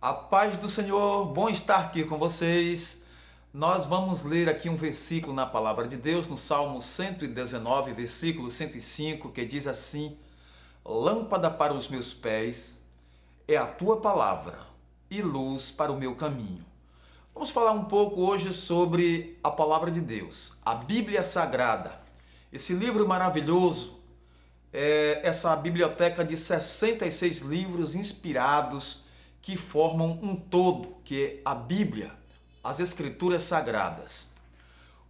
A paz do Senhor, bom estar aqui com vocês. Nós vamos ler aqui um versículo na palavra de Deus, no Salmo 119, versículo 105, que diz assim: Lâmpada para os meus pés é a tua palavra e luz para o meu caminho. Vamos falar um pouco hoje sobre a palavra de Deus, a Bíblia Sagrada. Esse livro maravilhoso, essa biblioteca de 66 livros inspirados que formam um todo, que é a Bíblia, as Escrituras Sagradas.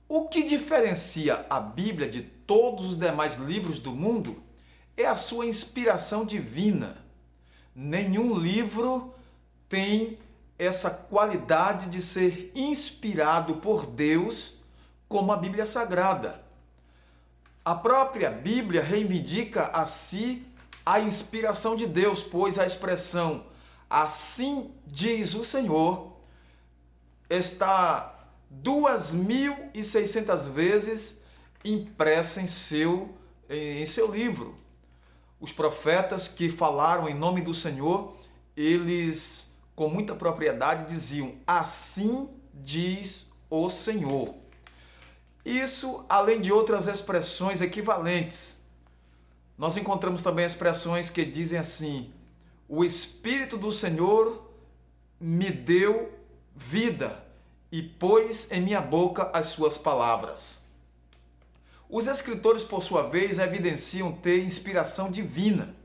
O que diferencia a Bíblia de todos os demais livros do mundo é a sua inspiração divina. Nenhum livro tem essa qualidade de ser inspirado por Deus como a Bíblia Sagrada. A própria Bíblia reivindica a si a inspiração de Deus, pois a expressão "assim diz o Senhor" está 2.600 vezes impressa em seu livro. Os profetas que falaram em nome do Senhor, eles com muita propriedade diziam: assim diz o Senhor. Isso, além de outras expressões equivalentes. Nós encontramos também expressões que dizem assim: o Espírito do Senhor me deu vida e pôs em minha boca as suas palavras. Os escritores, por sua vez, evidenciam ter inspiração divina.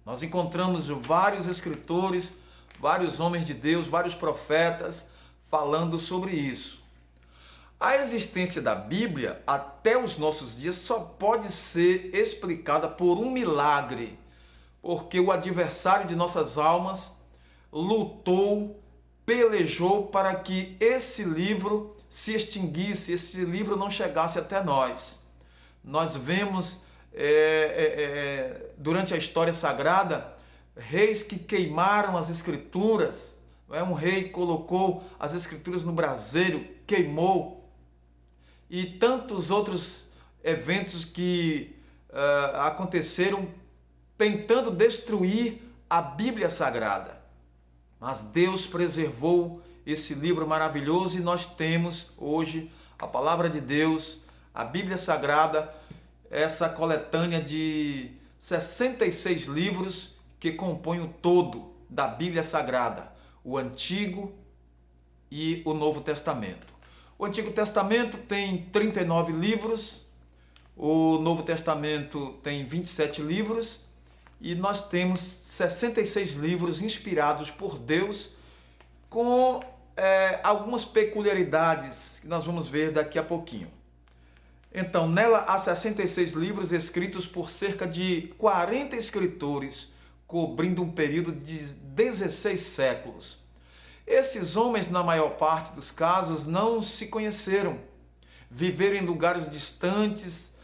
Nós encontramos vários escritores, vários homens de Deus, vários profetas falando sobre isso. A existência da Bíblia, até os nossos dias, só pode ser explicada por um milagre, porque o adversário de nossas almas lutou, pelejou para que esse livro se extinguisse, esse livro não chegasse até nós. Nós vemos durante a história sagrada reis que queimaram as escrituras. Um rei colocou as escrituras no braseiro, queimou, e tantos outros eventos que aconteceram tentando destruir a Bíblia Sagrada. Mas Deus preservou esse livro maravilhoso e nós temos hoje a Palavra de Deus, a Bíblia Sagrada, essa coletânea de 66 livros que compõem o todo da Bíblia Sagrada, o Antigo e o Novo Testamento. O Antigo Testamento tem 39 livros, o Novo Testamento tem 27 livros, e nós temos 66 livros inspirados por Deus com algumas peculiaridades que nós vamos ver daqui a pouquinho. Então, nela há 66 livros escritos por cerca de 40 escritores, cobrindo um período de 16 séculos. Esses homens, na maior parte dos casos, não se conheceram, viveram em lugares distantes,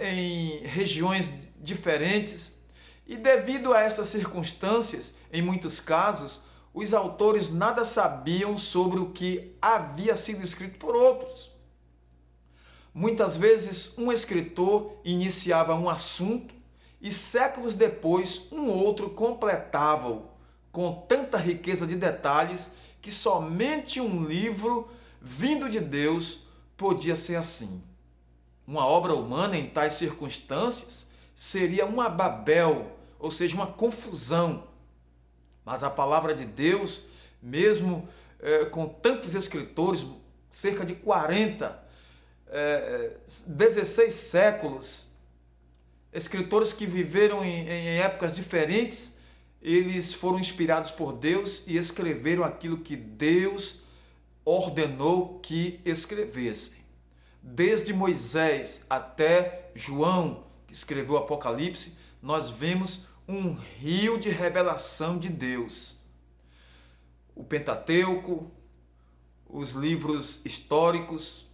em regiões diferentes. E devido a essas circunstâncias, em muitos casos, os autores nada sabiam sobre o que havia sido escrito por outros. Muitas vezes, um escritor iniciava um assunto e séculos depois, um outro completava-o com tanta riqueza de detalhes que somente um livro vindo de Deus podia ser assim. Uma obra humana em tais circunstâncias seria uma Babel, ou seja, uma confusão. Mas a palavra de Deus, mesmo com tantos escritores, cerca de 40, 16 séculos, escritores que viveram em épocas diferentes, eles foram inspirados por Deus e escreveram aquilo que Deus ordenou que escrevessem. Desde Moisés até João, que escreveu o Apocalipse, nós vemos um rio de revelação de Deus. O Pentateuco, os livros históricos,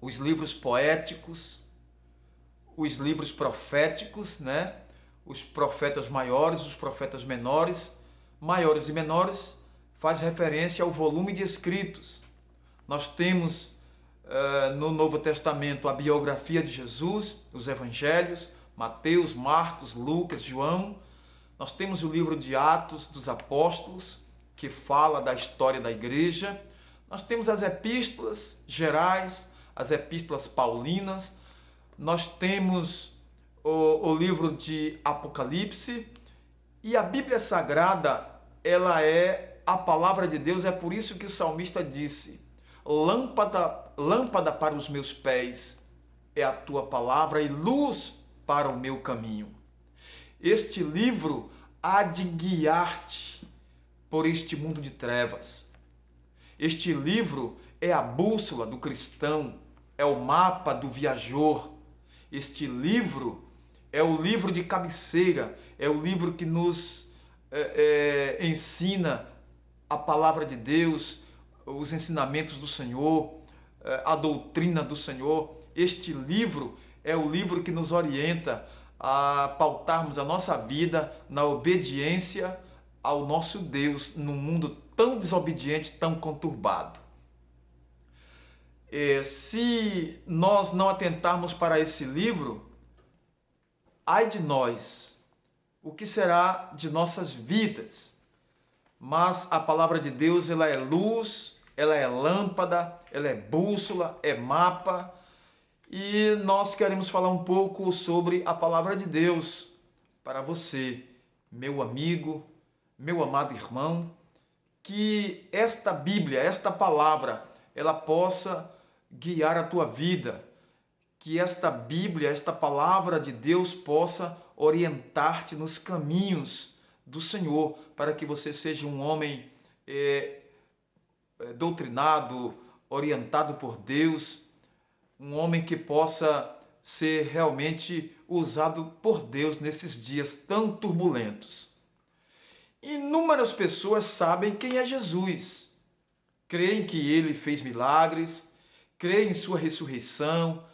os livros poéticos, os livros proféticos, né? Os profetas maiores, os profetas menores, maiores e menores, faz referência ao volume de escritos. Nós temos no Novo Testamento a biografia de Jesus, os evangelhos, Mateus, Marcos, Lucas, João. Nós temos o livro de Atos dos Apóstolos, que fala da história da igreja. Nós temos as epístolas gerais, as epístolas paulinas, nós temos o livro de Apocalipse, e a Bíblia Sagrada, ela é a palavra de Deus. É por isso que o salmista disse: lâmpada para os meus pés é a tua palavra e luz para o meu caminho. Este livro há de guiar-te por este mundo de trevas. Este livro é a bússola do cristão, é o mapa do viajor. Este livro é o livro de cabeceira, é o livro que nos ensina a palavra de Deus, os ensinamentos do Senhor, a doutrina do Senhor. Este livro é o livro que nos orienta a pautarmos a nossa vida na obediência ao nosso Deus, num mundo tão desobediente, tão conturbado. Se nós não atentarmos para esse livro, ai de nós, o que será de nossas vidas? Mas a palavra de Deus, ela é luz, ela é lâmpada, ela é bússola, é mapa, e nós queremos falar um pouco sobre a palavra de Deus para você, meu amigo, meu amado irmão, que esta Bíblia, esta palavra, ela possa guiar a tua vida, que esta Bíblia, esta palavra de Deus possa orientar-te nos caminhos do Senhor, para que você seja um homem doutrinado, orientado por Deus, um homem que possa ser realmente usado por Deus nesses dias tão turbulentos. Inúmeras pessoas sabem quem é Jesus, creem que ele fez milagres, creem em sua ressurreição,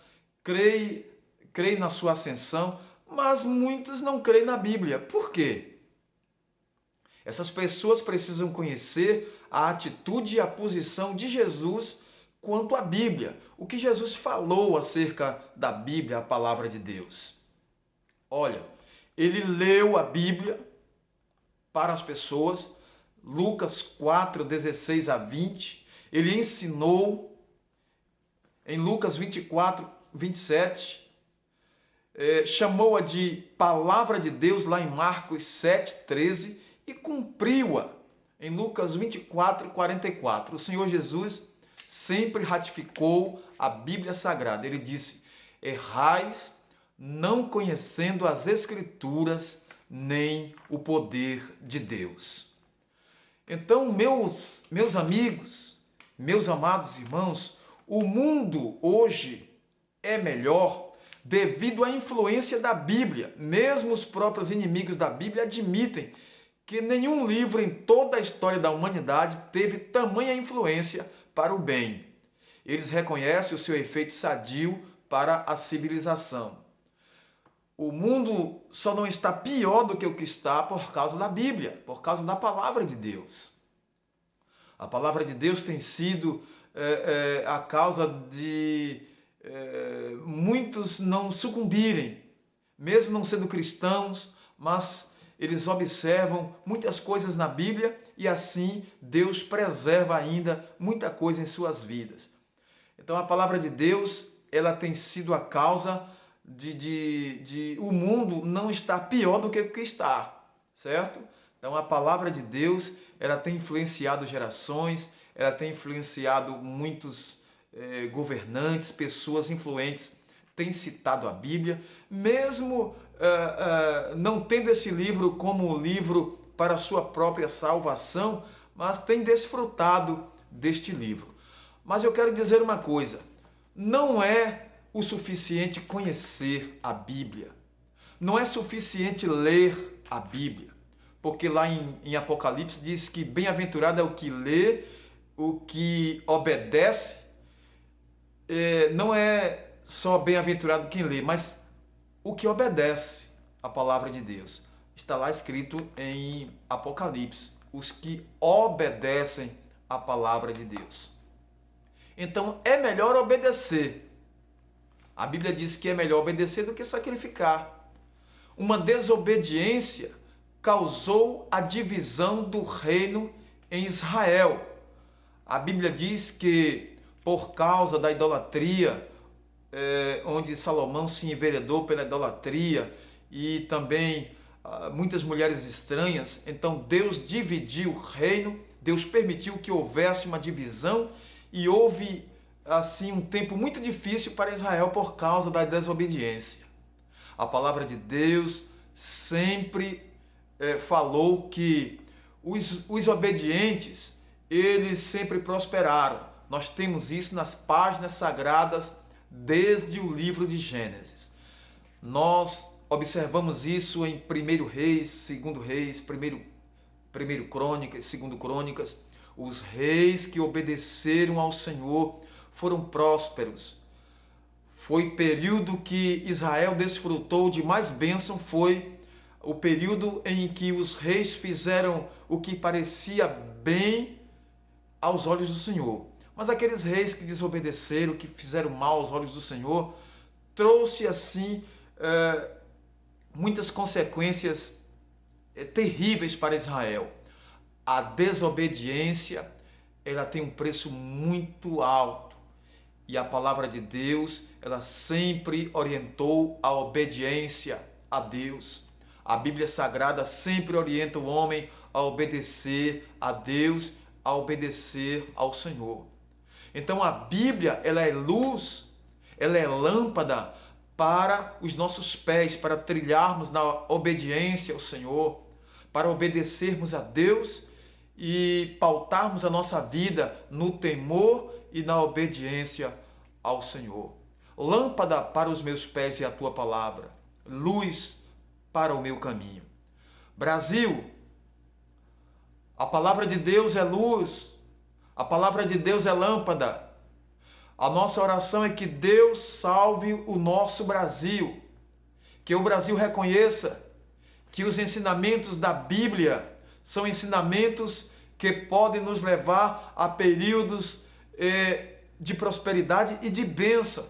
creem na sua ascensão, mas muitos não creem na Bíblia. Por quê? Essas pessoas precisam conhecer a atitude e a posição de Jesus quanto à Bíblia, o que Jesus falou acerca da Bíblia, a palavra de Deus. Olha, ele leu a Bíblia para as pessoas, Lucas 4, 16 a 20, ele ensinou em Lucas 24, 27, chamou-a de palavra de Deus lá em Marcos 7, 13 e cumpriu-a em Lucas 24, 44. O Senhor Jesus sempre ratificou a Bíblia Sagrada. Ele disse: errais não conhecendo as Escrituras nem o poder de Deus. Então, meus amigos, meus amados irmãos, o mundo hoje é melhor devido à influência da Bíblia. Mesmo os próprios inimigos da Bíblia admitem que nenhum livro em toda a história da humanidade teve tamanha influência para o bem. Eles reconhecem o seu efeito sadio para a civilização. O mundo só não está pior do que o que está por causa da Bíblia, por causa da palavra de Deus. A palavra de Deus tem sido a causa de muitos não sucumbirem, mesmo não sendo cristãos, mas eles observam muitas coisas na Bíblia e assim Deus preserva ainda muita coisa em suas vidas. Então a palavra de Deus, ela tem sido a causa de o mundo não estar pior do que o que está, certo? Então a palavra de Deus, ela tem influenciado gerações, ela tem influenciado muitos governantes, pessoas influentes, têm citado a Bíblia, mesmo não tendo esse livro como livro para a sua própria salvação, mas tem desfrutado deste livro. Mas eu quero dizer uma coisa, não é o suficiente conhecer a Bíblia, não é suficiente ler a Bíblia, porque lá em Apocalipse diz que bem-aventurado é o que lê, o que obedece. Não é só bem-aventurado quem lê, mas o que obedece a palavra de Deus. Está lá escrito em Apocalipse, os que obedecem a palavra de Deus. Então é melhor obedecer. A Bíblia diz que é melhor obedecer do que sacrificar. Uma desobediência causou a divisão do reino em Israel. A Bíblia diz que por causa da idolatria, onde Salomão se enveredou pela idolatria e também muitas mulheres estranhas, então Deus dividiu o reino, Deus permitiu que houvesse uma divisão e houve assim um tempo muito difícil para Israel por causa da desobediência. A palavra de Deus sempre falou que os obedientes, eles sempre prosperaram. Nós temos isso nas páginas sagradas desde o livro de Gênesis. Nós observamos isso em 1 Reis, 2 Reis, 1 Crônicas, 2 Crônicas. Os reis que obedeceram ao Senhor foram prósperos. Foi período que Israel desfrutou de mais bênção, foi o período em que os reis fizeram o que parecia bem aos olhos do Senhor. Mas aqueles reis que desobedeceram, que fizeram mal aos olhos do Senhor, trouxe assim muitas consequências terríveis para Israel. A desobediência, ela tem um preço muito alto. E a palavra de Deus, ela sempre orientou a obediência a Deus. A Bíblia Sagrada sempre orienta o homem a obedecer a Deus, a obedecer ao Senhor. Então a Bíblia, ela é luz, ela é lâmpada para os nossos pés, para trilharmos na obediência ao Senhor, para obedecermos a Deus e pautarmos a nossa vida no temor e na obediência ao Senhor. Lâmpada para os meus pés e a tua palavra, luz para o meu caminho. Brasil, a palavra de Deus é luz, a palavra de Deus é lâmpada. A nossa oração é que Deus salve o nosso Brasil, que o Brasil reconheça que os ensinamentos da Bíblia são ensinamentos que podem nos levar a períodos de prosperidade e de bênção.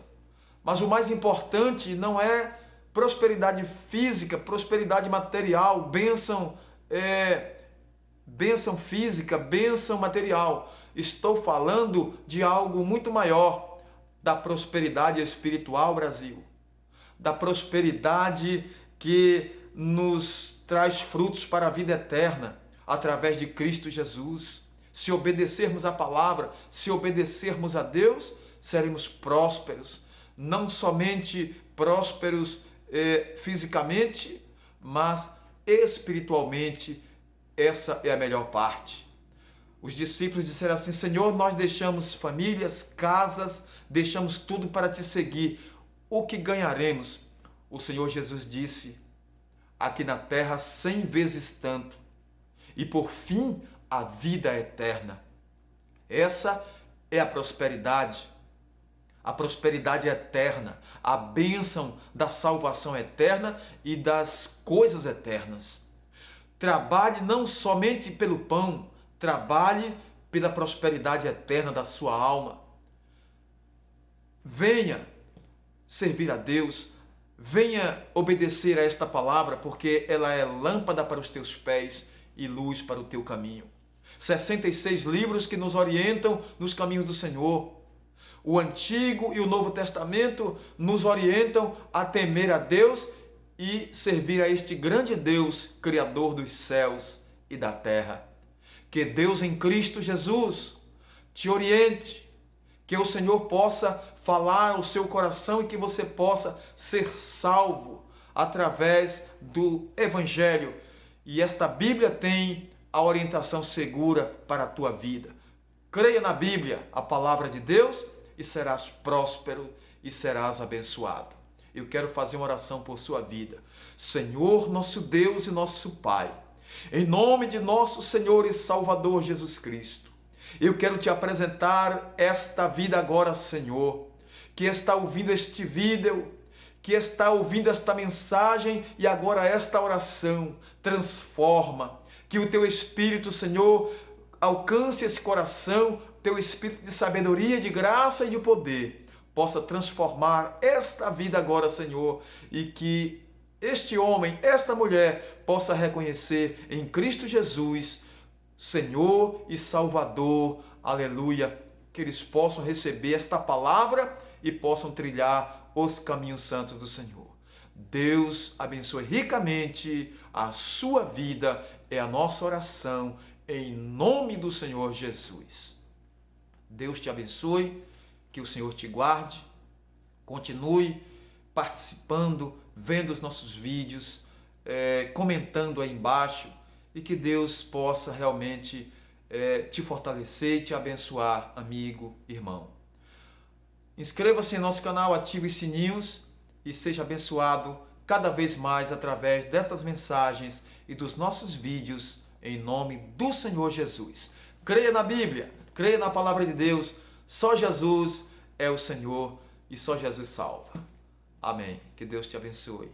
Mas o mais importante não é prosperidade física, prosperidade material, bênção física, bênção material. Estou falando de algo muito maior, da prosperidade espiritual, Brasil. Da prosperidade que nos traz frutos para a vida eterna, através de Cristo Jesus. Se obedecermos a palavra, se obedecermos a Deus, seremos prósperos. Não somente prósperos fisicamente, mas espiritualmente. Essa é a melhor parte. Os discípulos disseram assim: Senhor, nós deixamos famílias, casas, deixamos tudo para te seguir. O que ganharemos? O Senhor Jesus disse: aqui na terra 100 vezes tanto, e por fim a vida eterna. Essa é a prosperidade eterna, a bênção da salvação eterna e das coisas eternas. Trabalhe não somente pelo pão, trabalhe pela prosperidade eterna da sua alma. Venha servir a Deus, venha obedecer a esta palavra, porque ela é lâmpada para os teus pés e luz para o teu caminho. 66 livros que nos orientam nos caminhos do Senhor. O Antigo e o Novo Testamento nos orientam a temer a Deus e servir a este grande Deus, Criador dos céus e da terra. Que Deus em Cristo Jesus te oriente, que o Senhor possa falar ao seu coração e que você possa ser salvo através do Evangelho. E esta Bíblia tem a orientação segura para a tua vida. Creia na Bíblia, a palavra de Deus, e serás próspero e serás abençoado. Eu quero fazer uma oração por sua vida. Senhor, nosso Deus e nosso Pai, em nome de nosso Senhor e Salvador Jesus Cristo, eu quero te apresentar esta vida agora, Senhor, que está ouvindo este vídeo, que está ouvindo esta mensagem e agora esta oração. Transforma, que o teu Espírito, Senhor, alcance esse coração, teu Espírito de sabedoria, de graça e de poder, possa transformar esta vida agora, Senhor, e que este homem, esta mulher, possa reconhecer em Cristo Jesus Senhor e Salvador. Aleluia. Que eles possam receber esta palavra e possam trilhar os caminhos santos do Senhor. Deus abençoe ricamente a sua vida, é a nossa oração, em nome do Senhor Jesus. Deus te abençoe, que o Senhor te guarde, continue participando, vendo os nossos vídeos, comentando aí embaixo, e que Deus possa realmente te fortalecer e te abençoar, amigo, irmão. Inscreva-se em nosso canal, ative os sininhos e seja abençoado cada vez mais através destas mensagens e dos nossos vídeos, em nome do Senhor Jesus. Creia na Bíblia, creia na palavra de Deus, só Jesus é o Senhor e só Jesus salva. Amém. Que Deus te abençoe.